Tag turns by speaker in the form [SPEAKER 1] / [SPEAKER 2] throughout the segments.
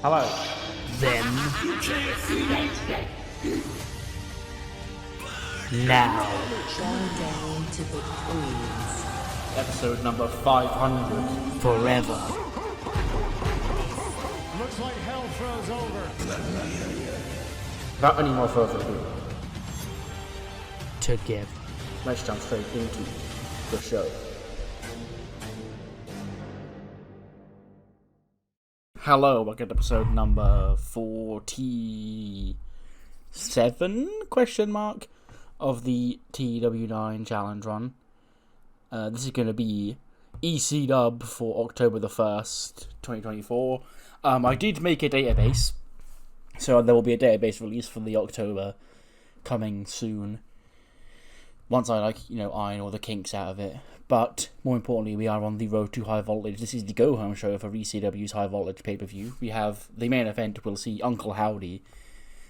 [SPEAKER 1] Hello.
[SPEAKER 2] Then. Now.
[SPEAKER 3] Countdown to the queens.
[SPEAKER 1] Episode number 500.
[SPEAKER 2] Forever.
[SPEAKER 4] Looks like hell froze over.
[SPEAKER 1] Without any more further ado,
[SPEAKER 2] Together.
[SPEAKER 1] let's jump straight into the show. Hello, welcome to episode number 47, question mark, of the TEW IX Challenge Run. This is going to be EC dub for October the 1st, 2024. I did make a database, so there will be a database release for the October coming soon. Once I, iron all the kinks out of it. But, more importantly, we are on the road to High Voltage. This is the go-home show for ECW's High Voltage pay-per-view. We have the main event, we'll see Uncle Howdy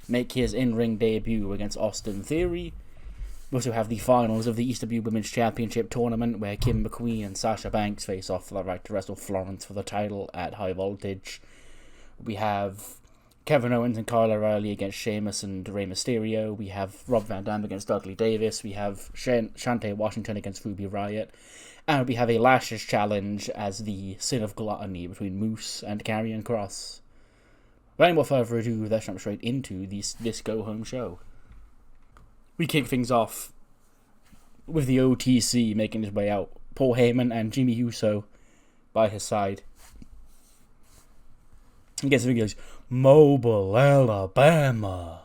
[SPEAKER 1] make his in-ring debut against Austin Theory. We also have the finals of the ECW Women's Championship Tournament, where Kim McQueen and Sasha Banks face off for the right to wrestle Florence for the title at High Voltage. We have Kevin Owens and Kyle O'Reilly against Sheamus and Rey Mysterio. We have Rob Van Dam against Dudley Davis. We have Shantae Washington against Ruby Riott. And we have a Lashes challenge as the Sin of Gluttony between Moose and Karrion Kross. Without any more further ado, let's jump straight into this go-home show. We kick things off with the OTC making his way out. Paul Heyman and Jimmy Uso by his side. He gets the goes, Mobile, Alabama.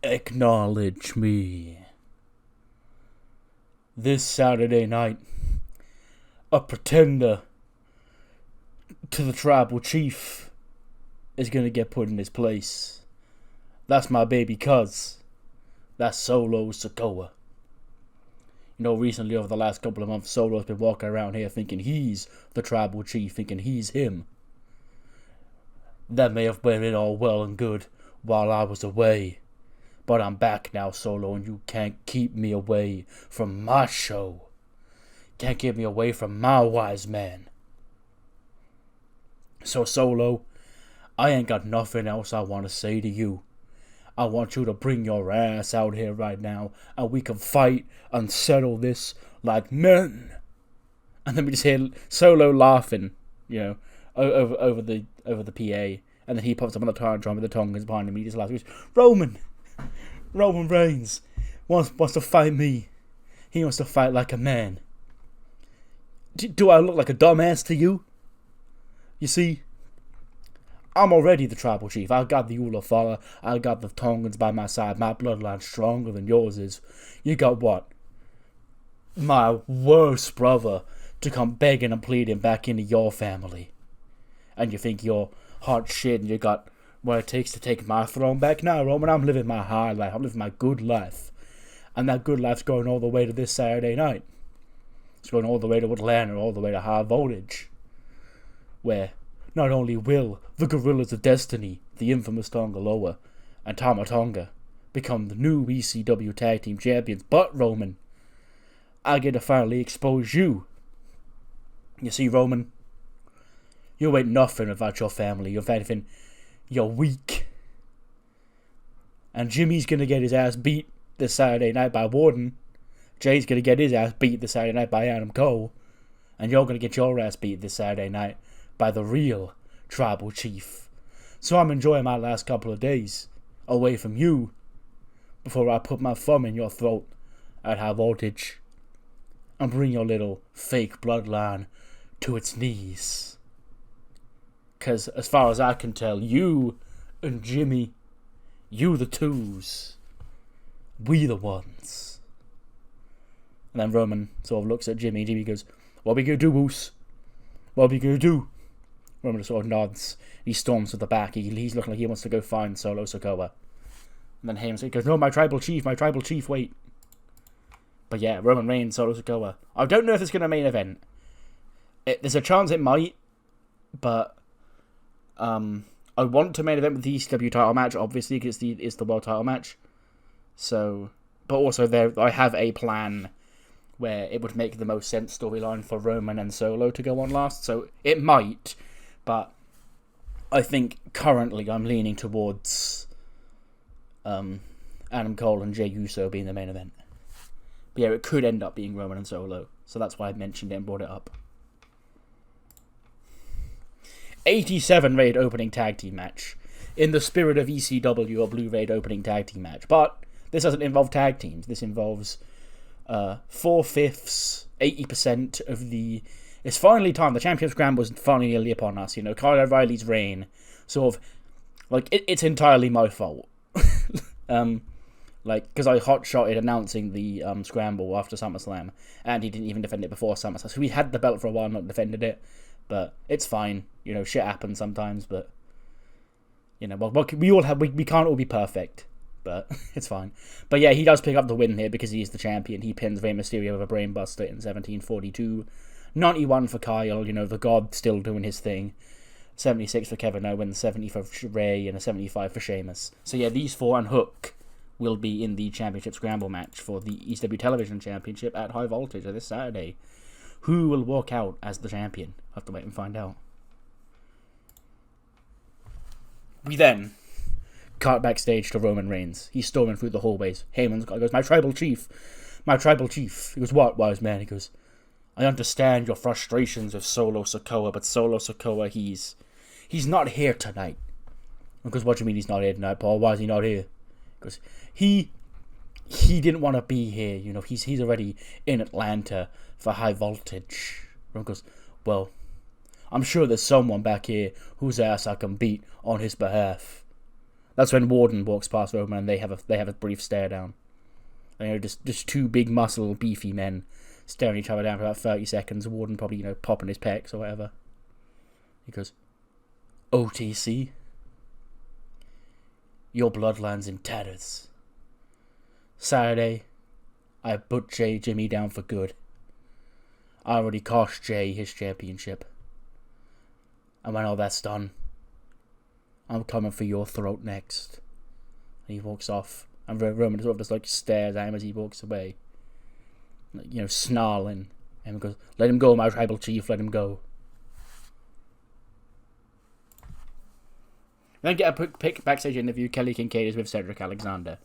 [SPEAKER 1] Acknowledge me. This Saturday night, a pretender to the tribal chief is going to get put in his place. That's my baby cuz. That's Solo Sikoa. Recently over the last couple of months, Solo's been walking around here thinking he's the tribal chief, thinking he's him. That may have been all well and good while I was away. But I'm back now, Solo, and you can't keep me away from my show. Can't keep me away from my wise man. So, Solo, I ain't got nothing else I want to say to you. I want you to bring your ass out here right now, and we can fight and settle this like men. And then we just hear Solo laughing, over the PA, and then he pops up on the drum with the Tongans behind him. He just laughs. He goes, Roman Reigns wants to fight me. He wants to fight like a man. Do I look like a dumbass to you? You see, I'm already the tribal chief. I got the Ulafala. I got the Tongans by my side. My bloodline's stronger than yours is. You got what? My worst brother to come begging and pleading back into your family. And you think you're hot shit and you got what it takes to take my throne back? No, Roman, I'm living my high life. I'm living my good life. And that good life's going all the way to this Saturday night. It's going all the way to Atlanta, all the way to High Voltage. Where not only will the Gorillas of Destiny, the infamous Tonga Loa, and Tama Tonga become the new ECW Tag Team Champions, but Roman, I get to finally expose you. You see, Roman, you ain't nothing without your family. If anything, you're weak. And Jimmy's gonna get his ass beat this Saturday night by Warden. Jay's gonna get his ass beat this Saturday night by Adam Cole. And you're gonna get your ass beat this Saturday night by the real tribal chief. So I'm enjoying my last couple of days away from you before I put my thumb in your throat at High Voltage and bring your little fake bloodline to its knees. Because as far as I can tell, you and Jimmy, you the twos, we the ones. And then Roman sort of looks at Jimmy. Jimmy goes, what we gonna do, Woos? What we gonna do? Roman just sort of nods. He storms to the back. He's looking like he wants to go find Solo Sikoa. And then Heyman goes, no, my tribal chief, wait. But yeah, Roman Reigns, Solo Sikoa. I don't know if it's going to main event. There's a chance it might, but I want to main event with the ECW title match, obviously, because it's the world title match. So, but also I have a plan where it would make the most sense storyline for Roman and Solo to go on last. So it might, but I think currently I'm leaning towards Adam Cole and Jey Uso being the main event. But yeah, it could end up being Roman and Solo. So that's why I mentioned it and brought it up. 87 rated opening tag team match. In the spirit of ECW, a blue rated opening tag team match. But this doesn't involve tag teams. This involves 4/5, 80% of the... It's finally time. The Championship Scramble is finally nearly upon us. You know, Kyle O'Reilly's reign. Sort of... Like, it's entirely my fault. Because I hot-shotted announcing the Scramble after SummerSlam. And he didn't even defend it before SummerSlam. So we had the belt for a while, not defended it. But it's fine. You know, shit happens sometimes, but... You know, we can't all be perfect. But it's fine. But yeah, he does pick up the win here because he's the champion. He pins Rey Mysterio with a brainbuster in 1742. 91 for Kyle, you know, the God still doing his thing. 76 for Kevin Owens, 70 for Rey, and a 75 for Sheamus. So yeah, these four and Hook will be in the Championship Scramble match for the ECW Television Championship at High Voltage this Saturday. Who will walk out as the champion? I'll have to wait and find out. We then cut backstage to Roman Reigns. He's storming through the hallways. Heyman's goes, my tribal chief. He goes, what, wise man? He goes, I understand your frustrations with Solo Sikoa, but Solo Sikoa, he's not here tonight. He goes, what do you mean he's not here tonight, Paul? Why is he not here? He goes, he didn't want to be here. You know, he's already in Atlanta for High Voltage. Roman goes, well, I'm sure there's someone back here whose ass I can beat on his behalf. That's when Warden walks past Roman and they have a brief stare down. You know, just two big muscle beefy men staring each other down for about 30 seconds. Warden probably, you know, popping his pecs or whatever. He goes, OTC, your bloodline's in tatters. Saturday, I put Jimmy down for good. I already cost Jay his championship. And when all that's done, I'm coming for your throat next. And he walks off. And Roman sort of just like stares at him as he walks away. You know, snarling. And he goes, let him go, my tribal chief, let him go. Then get a quick backstage interview. Kelly Kincaid is with Cedric Alexander.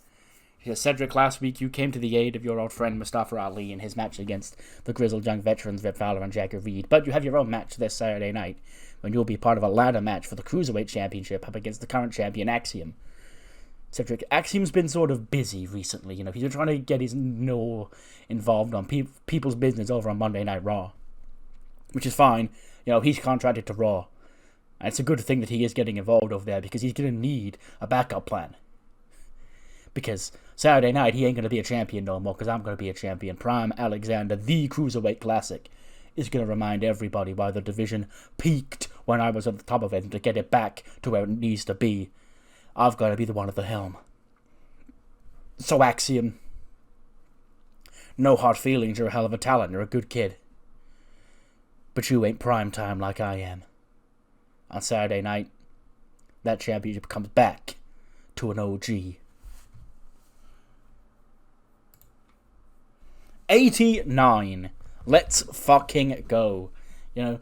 [SPEAKER 1] She says, Cedric, last week you came to the aid of your old friend Mustafa Ali in his match against the grizzled young veterans Rip Fowler and Jagger Reed. But you have your own match this Saturday night, when you'll be part of a ladder match for the Cruiserweight Championship up against the current champion, Axiom. Cedric, Axiom's been sort of busy recently. You know, he's been trying to get his no involved on people's business over on Monday Night Raw. Which is fine. You know, he's contracted to Raw. And it's a good thing that he is getting involved over there, because he's going to need a backup plan. Because Saturday night, he ain't going to be a champion no more, because I'm going to be a champion. Prime Alexander, the Cruiserweight Classic, is going to remind everybody why the division peaked when I was at the top of it, and to get it back to where it needs to be, I've got to be the one at the helm. So Axiom, no hard feelings, you're a hell of a talent, you're a good kid. But you ain't prime time like I am. On Saturday night, that championship comes back to an OG. 89. Let's fucking go. You know,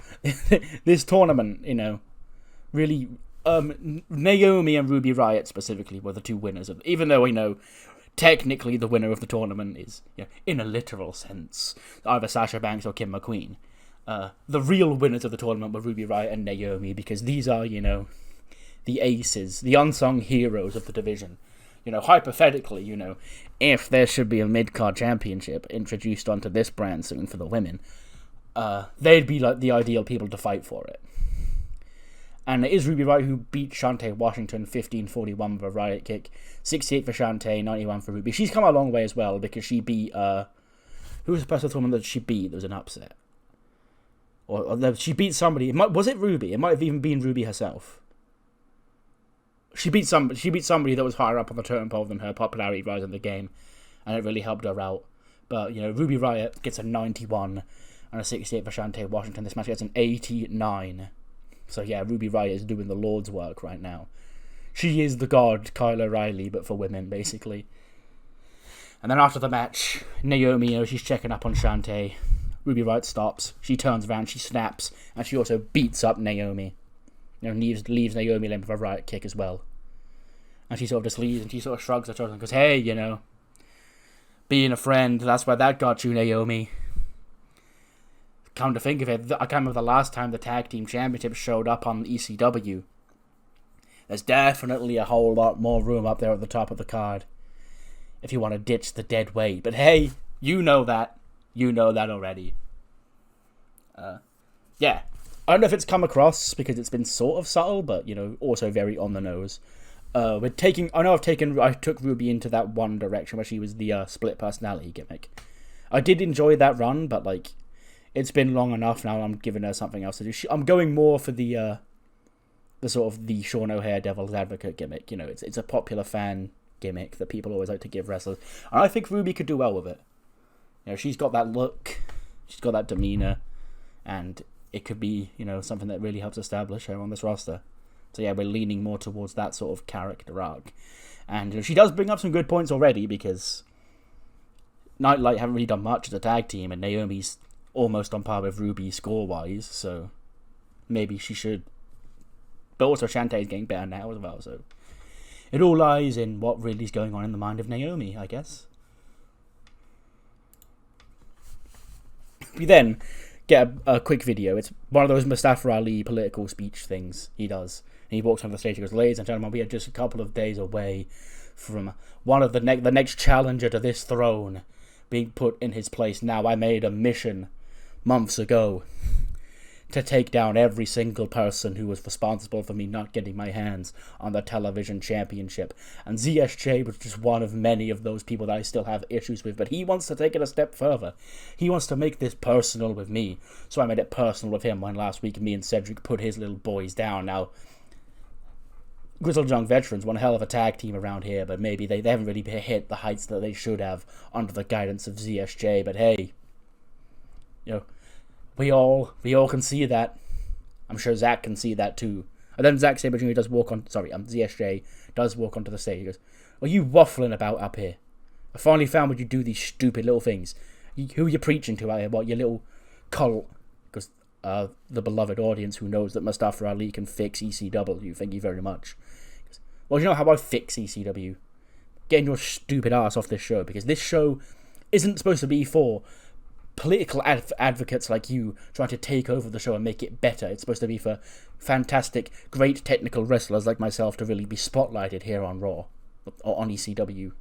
[SPEAKER 1] this tournament, you know, really, Naomi and Ruby Riott specifically were the two winners of, even though we know technically the winner of the tournament is, you know, in a literal sense, either Sasha Banks or Kim McQueen. The real winners of the tournament were Ruby Riott and Naomi, because these are, you know, the aces, the unsung heroes of the division. You know, hypothetically, you know, if there should be a Midcard Championship introduced onto this brand soon for the women, they'd be like the ideal people to fight for it. And it is Ruby Riott who beat Shantae Washington 15-41 with a Riot kick, 68 for Shantae, 91 for Ruby. She's come a long way as well, because she beat, who was the person woman that she beat that was an upset? Or she beat somebody. Was it Ruby? It might have even been Ruby herself. She beat somebody that was higher up on the totem pole than her, popularity rise in the game, and it really helped her out. But, you know, Ruby Riott gets a 91 and a 68 for Shantae Washington. This match gets an 89. So yeah, Ruby Riott is doing the Lord's work right now. She is the god Kyle O'Reilly, but for women, basically. And then after the match, Naomi, you know, she's checking up on Shantae. Ruby Riott stops. She turns around, she snaps, and she also beats up Naomi. leaves Naomi limp with a Riott kick as well. And she sort of just leaves and she sort of shrugs her shoulders and goes, hey, being a friend, that's where that got you, Naomi. Come to think of it, I can't remember the last time the Tag Team Championship showed up on ECW. There's definitely a whole lot more room up there at the top of the card if you want to ditch the dead weight. But hey, you know that. You know that already. Yeah. I don't know if it's come across because it's been sort of subtle, but, also very on the nose. I took Ruby into that one direction where she was the split personality gimmick. I did enjoy that run, but, it's been long enough now. I'm giving her something else to do. I'm going more for the sort of the Sean O'Haire Devil's Advocate gimmick. It's a popular fan gimmick that people always like to give wrestlers. And I think Ruby could do well with it. She's got that look, she's got that demeanor, and it could be, something that really helps establish her on this roster. So yeah, we're leaning more towards that sort of character arc. And she does bring up some good points already, because Nightlight haven't really done much as a tag team, and Naomi's almost on par with Ruby score-wise, so maybe she should. But also Shantae's getting better now as well, so it all lies in what really is going on in the mind of Naomi, I guess. We then get a quick video. It's one of those Mustafa Ali political speech things he does. And he walks on the stage and goes, ladies and gentlemen, we are just a couple of days away from one of the next challenger to this throne being put in his place. Now, I made a mission months ago to take down every single person who was responsible for me not getting my hands on the television championship. And ZSJ was just one of many of those people that I still have issues with, but he wants to take it a step further. He wants to make this personal with me, so I made it personal with him when last week me and Cedric put his little boys down. Now, Grizzled Young Veterans, one hell of a tag team around here, but maybe they haven't really hit the heights that they should have under the guidance of ZSJ, but hey, we all can see that. I'm sure Zach can see that too. And then Zack Sabre Jr. ZSJ does walk onto the stage. He goes, what are you waffling about up here? I finally found what you do, these stupid little things. Who are you preaching to out here? What, your little cult? Because the beloved audience who knows that Mustafa Ali can fix ECW. Thank you very much. Goes, well, you know how I fix ECW? Getting your stupid ass off this show. Because this show isn't supposed to be for political advocates like you trying to take over the show and make it better. It's supposed to be for fantastic, great technical wrestlers like myself to really be spotlighted here on Raw or on ECW.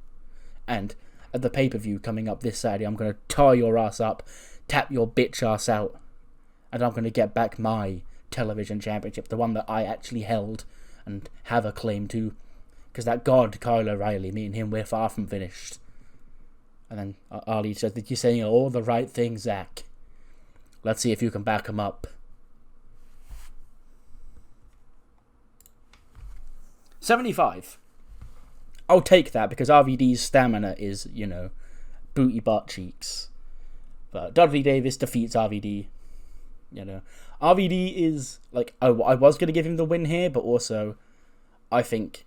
[SPEAKER 1] And at the pay-per-view coming up this Saturday, I'm going to tie your ass up, tap your bitch ass out, and I'm going to get back my television championship, the one that I actually held and have a claim to, because that god Kyle O'Reilly, me and him, we're far from finished. And then Ali says that you're saying all the right things, Zach. Let's see if you can back him up. 75. I'll take that because RVD's stamina is, booty butt cheeks. But Dudley Davis defeats RVD. RVD is, I was going to give him the win here, but also I think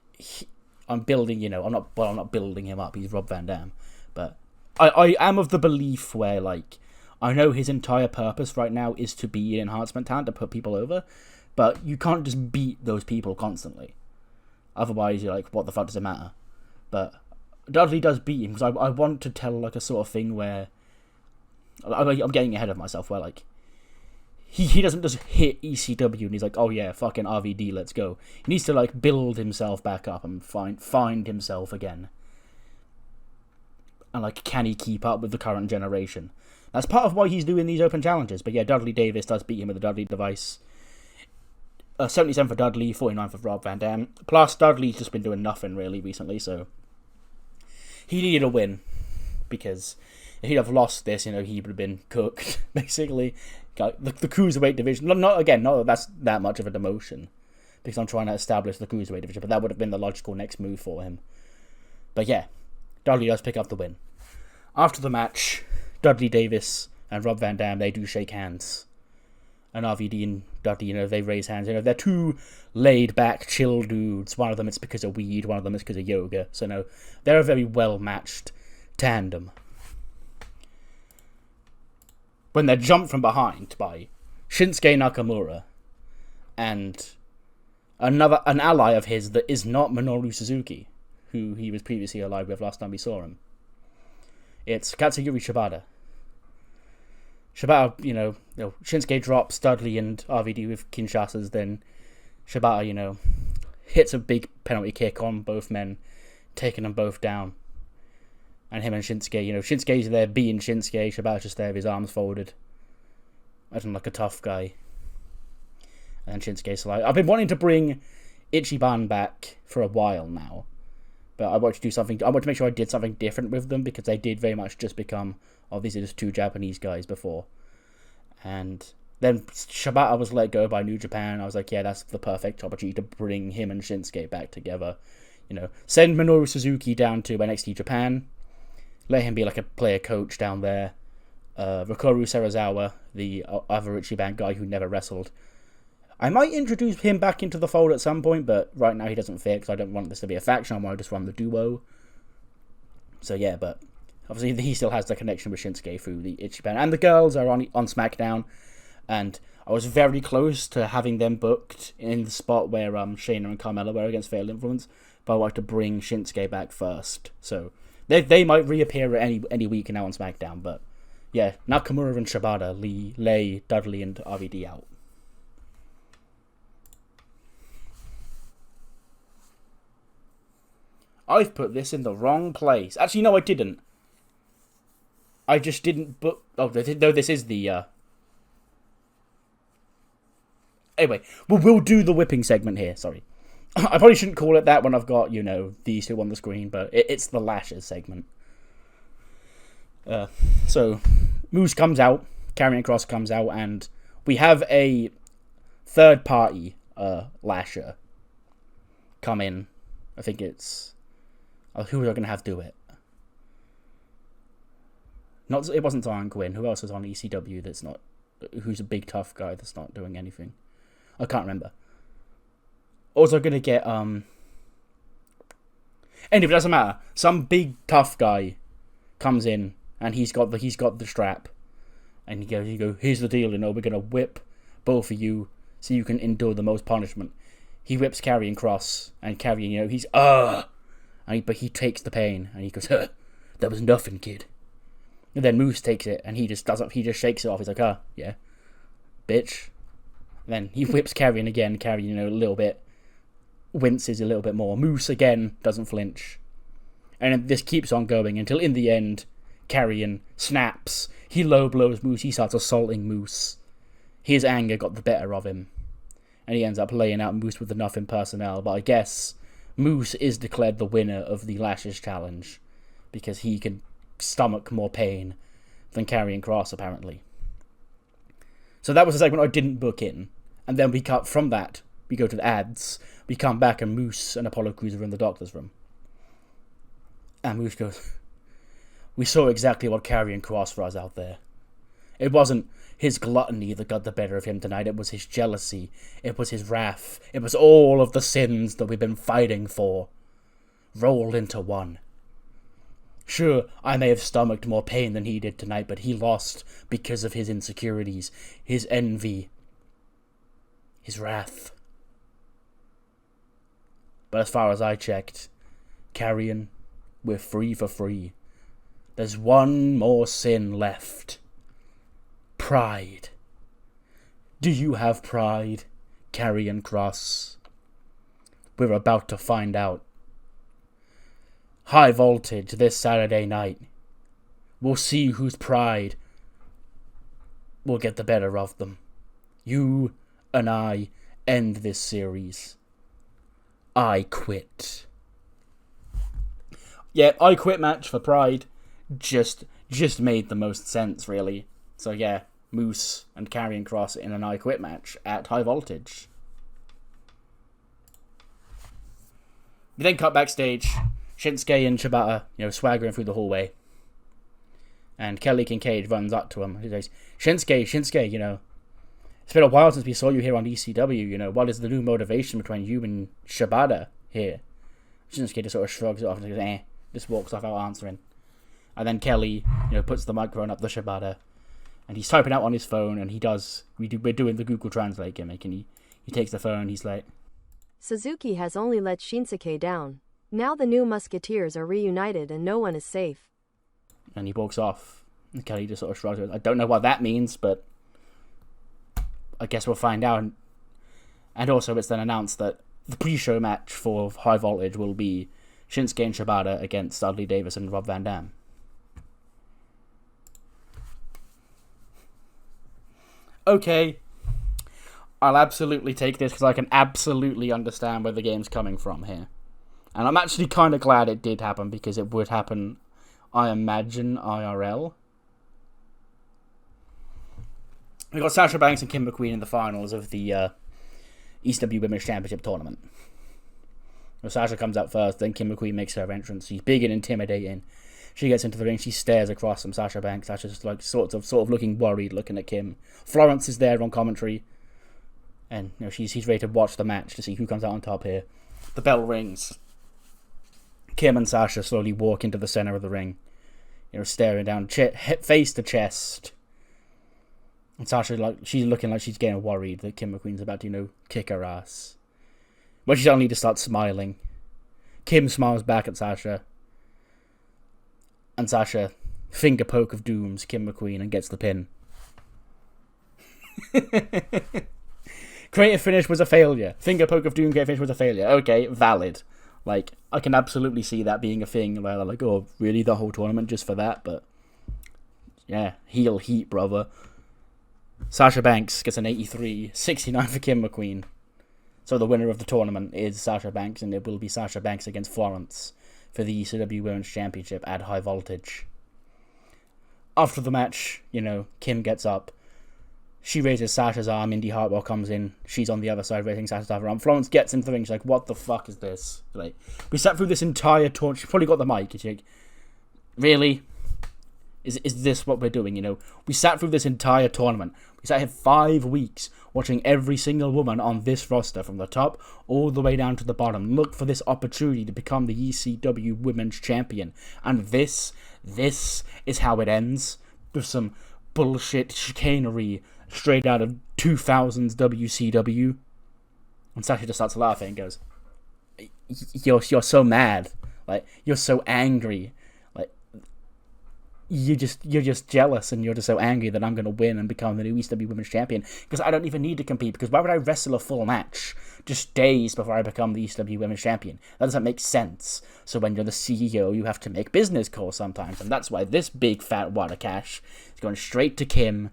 [SPEAKER 1] I'm building, I'm not building him up. He's Rob Van Dam. But I am of the belief where, I know his entire purpose right now is to be an enhancement talent, to put people over, but you can't just beat those people constantly. Otherwise, you're like, what the fuck does it matter? But Dudley does beat him, because I want to tell, a sort of thing where... I'm getting ahead of myself, where, he doesn't just hit ECW and he's like, oh yeah, fucking RVD, let's go. He needs to, build himself back up and find himself again. And, can he keep up with the current generation? That's part of why he's doing these open challenges. But yeah, Dudley Davis does beat him with the Dudley device. 77 for Dudley, 49 for Rob Van Dam. Plus, Dudley's just been doing nothing, really, recently, so... He needed a win. Because if he'd have lost this, he would have been cooked, basically. The Cruiserweight division... Not that that's that much of a demotion. Because I'm trying to establish the Cruiserweight division, but that would have been the logical next move for him. But yeah, Dudley does pick up the win. After the match, Dudley Davis and Rob Van Dam, they do shake hands. And RVD and Dudley, they raise hands. They're two laid-back, chill dudes. One of them it's because of weed, one of them it's because of yoga. So no, they're a very well-matched tandem. When they're jumped from behind by Shinsuke Nakamura and an ally of his that is not Minoru Suzuki, who he was previously allied with last time we saw him. It's Katsuyori Shibata. Shibata, Shinsuke drops Dudley and RVD with Kinshasas, then Shibata, hits a big penalty kick on both men, taking them both down. And him and Shinsuke, Shinsuke's there being Shinsuke, Shibata's just there with his arms folded. Acting like a tough guy. And then Shinsuke's like, I've been wanting to bring Ichiban back for a while now. But I want to do something, I want to make sure I did something different with them, because they did very much just become, these are just two Japanese guys before. And then Shibata was let go by New Japan. I was like, yeah, that's the perfect opportunity to bring him and Shinsuke back together. Send Minoru Suzuki down to NXT Japan. Let him be like a player coach down there. Rikoru Serizawa, the other Ichiban guy who never wrestled. I might introduce him back into the fold at some point, but right now he doesn't fit, because I don't want this to be a faction. I want to just run the duo. So yeah, but obviously he still has the connection with Shinsuke through the Ichiban. And the girls are on SmackDown, and I was very close to having them booked in the spot where Shayna and Carmella were against Fatal Influence, but I wanted to bring Shinsuke back first. So they might reappear at any week now on SmackDown, but yeah, Nakamura and Shibata lay Dudley and RVD out. I've put this in the wrong place. Actually, no, I didn't. I just didn't book... Oh, no, this is the... Anyway, we'll do the whipping segment here, sorry. I probably shouldn't call it that when I've got, these two on the screen, but it's the lashes segment. So, Moose comes out, Karrion Kross comes out, and we have a third-party lasher come in. I think it's... who was I going to have do it? It wasn't Zion Quinn. Who else was on ECW that's not... Who's a big tough guy that's not doing anything? I can't remember. Also going to get... Anyway, it doesn't matter. Some big tough guy comes in, and he's got the strap. And he goes, here's the deal, we're going to whip both of you so you can endure the most punishment. He whips Karrion Kross, and Karrion, he's... but he takes the pain, and he goes, that was nothing, kid. And then Moose takes it, and he just shakes it off. He's like, yeah, bitch. And then he whips Karrion again. Karrion, a little bit, winces a little bit more. Moose, again, doesn't flinch. And this keeps on going until, in the end, Karrion snaps. He low blows Moose. He starts assaulting Moose. His anger got the better of him. And he ends up laying out Moose with the nothing personnel. But I guess Moose is declared the winner of the Lashes Challenge, because he can stomach more pain than Karrion Kross, apparently. So that was a segment I didn't book in. And then we cut from that. We go to the ads. We come back, and Moose and Apollo Crews are in the doctor's room. And Moose goes, we saw exactly what Karrion Kross was out there. It wasn't his gluttony that got the better of him tonight. It was his jealousy. It was his wrath. It was all of the sins that we've been fighting for, rolled into one. Sure, I may have stomached more pain than he did tonight, but he lost because of his insecurities, his envy, his wrath. But as far as I checked, Karrion, we're free for free. There's one more sin left. Pride. Do you have pride, Karrion Kross? We're about to find out. High Voltage this Saturday night. We'll see whose pride will get the better of them. You and I end this series. I quit. Yeah, I quit match for Pride just made the most sense, really. So yeah, Moose and Karrion Kross in an I Quit match at High Voltage. We then cut backstage. Shinsuke and Shibata, swaggering through the hallway. And Kelly Kincaid runs up to him. He says, Shinsuke, it's been a while since we saw you here on ECW, what is the new motivation between you and Shibata here? Shinsuke just sort of shrugs it off and goes, just walks off without answering. And then Kelly, puts the microphone up to Shibata. And he's typing out on his phone, and we're doing the Google Translate gimmick, and he takes the phone, he's like,
[SPEAKER 5] Suzuki has only let Shinsuke down. Now the new Musketeers are reunited and no one is safe.
[SPEAKER 1] And he walks off. And Kelly just sort of shrugs. I don't know what that means, but I guess we'll find out. And also it's then announced that the pre-show match for High Voltage will be Shinsuke and Shibata against Dudley Davis and Rob Van Dam. Okay. I'll absolutely take this because I can absolutely understand where the game's coming from here. And I'm actually kind of glad it did happen because it would happen, I imagine, IRL. We got Sasha Banks and Kim McQueen in the finals of the ECW Women's Championship tournament. So Sasha comes out first, then Kim McQueen makes her entrance. She's big and intimidating. She gets into the ring, she stares across from Sasha Banks. Sasha's like sort of looking worried, looking at Kim. Florence is there on commentary. And she's ready to watch the match to see who comes out on top here. The bell rings. Kim and Sasha slowly walk into the center of the ring. Staring down, face to chest. And Sasha, she's looking like she's getting worried that Kim McQueen's about to, kick her ass. But she suddenly just starts smiling. Kim smiles back at Sasha. And Sasha, finger poke of dooms Kim McQueen and gets the pin. Creative finish was a failure. Finger poke of doom, creative finish was a failure. Okay, valid. I can absolutely see that being a thing where they're like, oh, really, the whole tournament just for that? But, yeah, heel heat, brother. Sasha Banks gets an 83, 69 for Kim McQueen. So the winner of the tournament is Sasha Banks, and it will be Sasha Banks against Florence for the ECW Women's Championship at High Voltage. After the match, Kim gets up. She raises Sasha's arm. Indy Hartwell comes in. She's on the other side raising Sasha's arm. Florence gets into the ring. She's like, what the fuck is this? We sat through this entire tour. She probably got the mic. She's like, really? Is this what we're doing, We sat through this entire tournament. We sat here 5 weeks watching every single woman on this roster from the top all the way down to the bottom look for this opportunity to become the ECW Women's Champion. And this is how it ends. With some bullshit chicanery straight out of 2000s WCW. And Sasha just starts laughing and goes, you're so mad. You're so angry. You're just jealous and you're just so angry that I'm going to win and become the new ECW Women's Champion because I don't even need to compete, because why would I wrestle a full match just days before I become the ECW Women's Champion? That doesn't make sense. So when you're the CEO, you have to make business calls sometimes, and that's why this big fat wad of cash is going straight to Kim,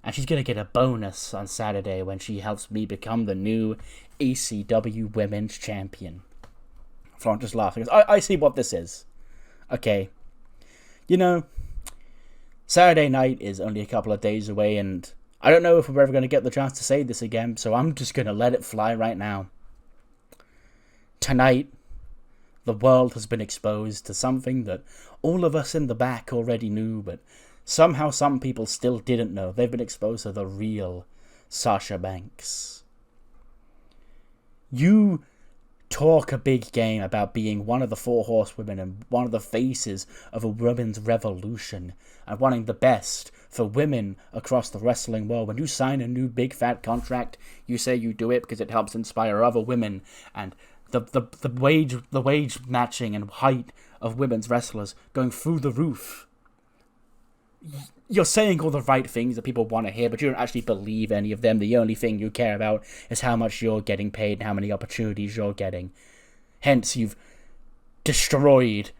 [SPEAKER 1] and she's going to get a bonus on Saturday when she helps me become the new ECW Women's Champion. Florence just laughing. I see what this is. Okay. Saturday night is only a couple of days away, and I don't know if we're ever going to get the chance to say this again, so I'm just going to let it fly right now. Tonight, the world has been exposed to something that all of us in the back already knew, but somehow some people still didn't know. They've been exposed to the real Sasha Banks. You talk a big game about being one of the 4 horsewomen and one of the faces of a women's revolution and wanting the best for women across the wrestling world. When you sign a new big fat contract, you say you do it because it helps inspire other women, and the wage matching and height of women's wrestlers going through the roof. You're saying all the right things that people want to hear, but you don't actually believe any of them. The only thing you care about is how much you're getting paid and how many opportunities you're getting. Hence, you've destroyed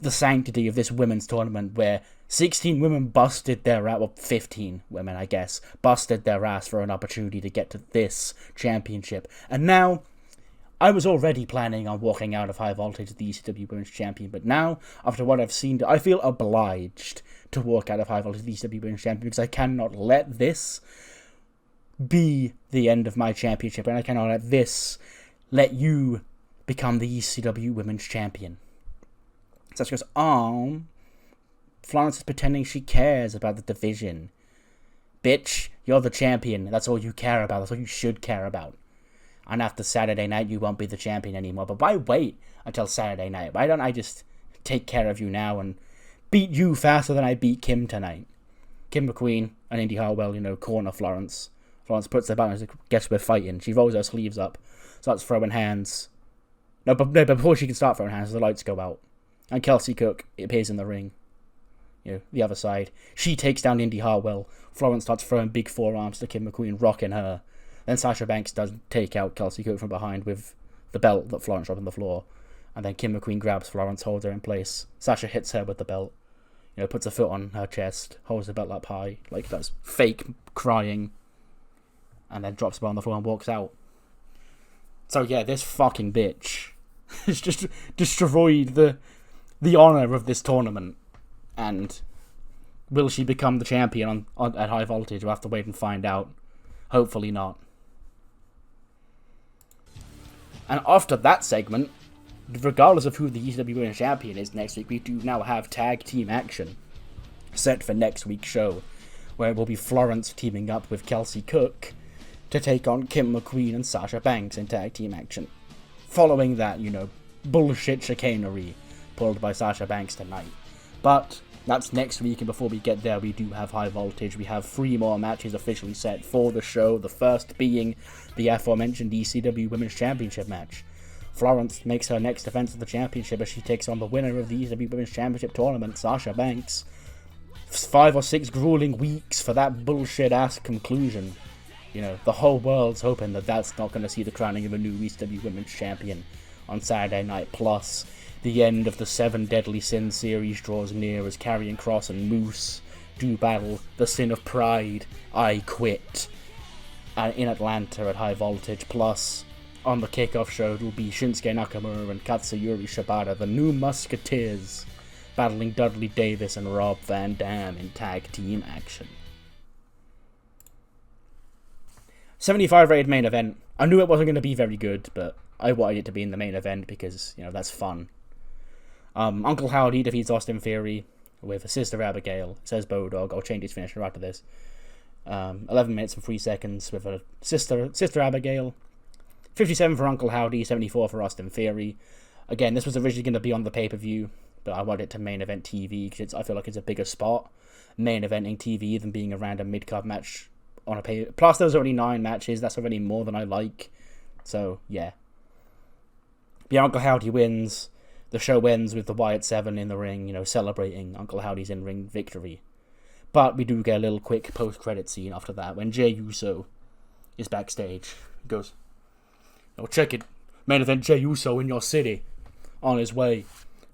[SPEAKER 1] the sanctity of this women's tournament where 16 women busted their ass, well, 15 women, I guess, busted their ass for an opportunity to get to this championship. And now, I was already planning on walking out of High Voltage as the ECW Women's Champion, but now, after what I've seen, I feel obliged to walk out of High Voltage as the ECW Women's Champion because I cannot let this be the end of my championship, and I cannot let you become the ECW Women's Champion. So she goes, Florence is pretending she cares about the division. Bitch, you're the champion. That's all you care about. That's all you should care about. And after Saturday night, you won't be the champion anymore. But why wait until Saturday night? Why don't I just take care of you now and beat you faster than I beat Kim tonight? Kim McQueen and Indy Hartwell, corner Florence Florence puts her belt on and says, guess we're fighting. She rolls her sleeves up, starts throwing hands. But before she can start throwing hands, the lights go out. And Kelsey Cook appears in the ring. The other side. She takes down Indy Hartwell. Florence starts throwing big forearms to Kim McQueen, rocking her. Then Sasha Banks does take out Kelsey Cook from behind with the belt that Florence dropped on the floor. And then Kim McQueen grabs Florence, holds her in place. Sasha hits her with the belt. Puts a foot on her chest, holds the belt up high, like that's fake crying. And then drops the belt on the floor and walks out. So yeah, this fucking bitch has just destroyed the honour of this tournament. And will she become the champion at High Voltage? We'll have to wait and find out. Hopefully not. And after that segment, regardless of who the ECW Women's Champion is next week, we do now have tag team action set for next week's show, where it will be Florence teaming up with Kelsey Cook to take on Kim McQueen and Sasha Banks in tag team action. Following that, bullshit chicanery pulled by Sasha Banks tonight. But that's next week, and before we get there, we do have High Voltage. We have 3 more matches officially set for the show, the first being the aforementioned ECW Women's Championship match. Florence makes her next defense of the championship as she takes on the winner of the ECW Women's Championship tournament, Sasha Banks. 5 or 6 grueling weeks for that bullshit-ass conclusion. The whole world's hoping that that's not going to see the crowning of a new ECW Women's Champion on Saturday night. Plus, the end of the 7 Deadly Sins series draws near as Karrion Kross and Moose do battle the sin of pride, I Quit, in Atlanta at High Voltage. Plus, on the kickoff show, it will be Shinsuke Nakamura and Katsuyori Shibata, the New Musketeers, battling Dudley Davis and Rob Van Dam in tag team action. 75 rated main event. I knew it wasn't going to be very good, but I wanted it to be in the main event because, that's fun. Uncle Howdy defeats Austin Theory with a Sister Abigail, says Bodog. I'll change his finisher after this. 11 minutes and 3 seconds with a Sister Abigail. 57 for Uncle Howdy, 74 for Austin Theory. Again, this was originally going to be on the pay-per-view, but I wanted it to main event TV because I feel like it's a bigger spot main eventing TV than being a random mid-card match on a pay. Plus, there's already 9 matches. That's already more than I like. So, yeah. But Uncle Howdy wins. The show ends with the Wyatt 7 in the ring, celebrating Uncle Howdy's in-ring victory. But we do get a little quick post-credit scene after that when Jey Uso is backstage. He goes, check it. Main event Jey Uso in your city. On his way.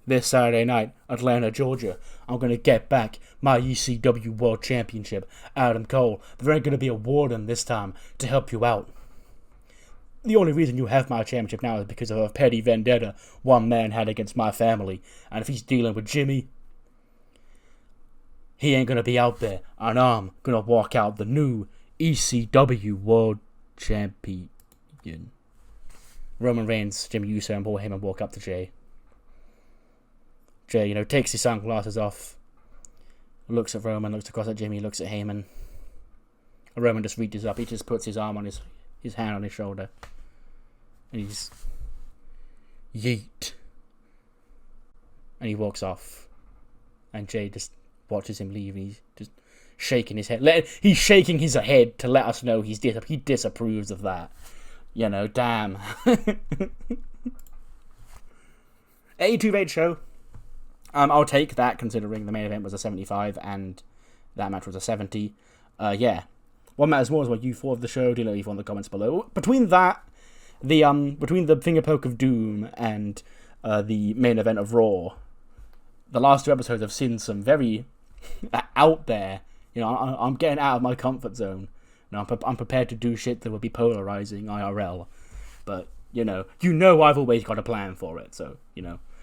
[SPEAKER 1] This Saturday night, Atlanta, Georgia. I'm going to get back my ECW World Championship. Adam Cole. There ain't going to be a warden this time to help you out. The only reason you have my championship now is because of a petty vendetta one man had against my family. And if he's dealing with Jimmy, he ain't going to be out there. And I'm going to walk out the new ECW World Champion. Roman Reigns, Jimmy Uso, and Paul Heyman walk up to Jey. Jey, takes his sunglasses off, looks at Roman, looks across at Jimmy, looks at Heyman. And Roman just reaches up, he just puts his arm on his hand on his shoulder. And he's yeet. And he walks off. And Jey just watches him leave, and he's just shaking his head. He's shaking his head to let us know he disapproves of that. Damn. 82 rated show. I'll take that considering the main event was a 75 and that match was a 70. Yeah. What matters more is what you thought of the show. Do leave on the comments below. Between that, between the finger poke of doom and the main event of Raw, the last 2 episodes have seen some very out there. I'm getting out of my comfort zone. I'm prepared to do shit that would be polarizing IRL. But, I've always got a plan for it. So,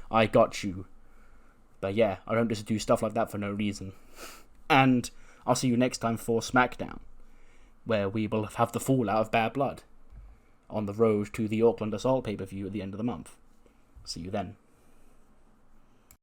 [SPEAKER 1] I got you. But yeah, I don't just do stuff like that for no reason. And I'll see you next time for SmackDown, where we will have the fallout of Bad Blood on the road to the Auckland Assault pay-per-view at the end of the month. See you then.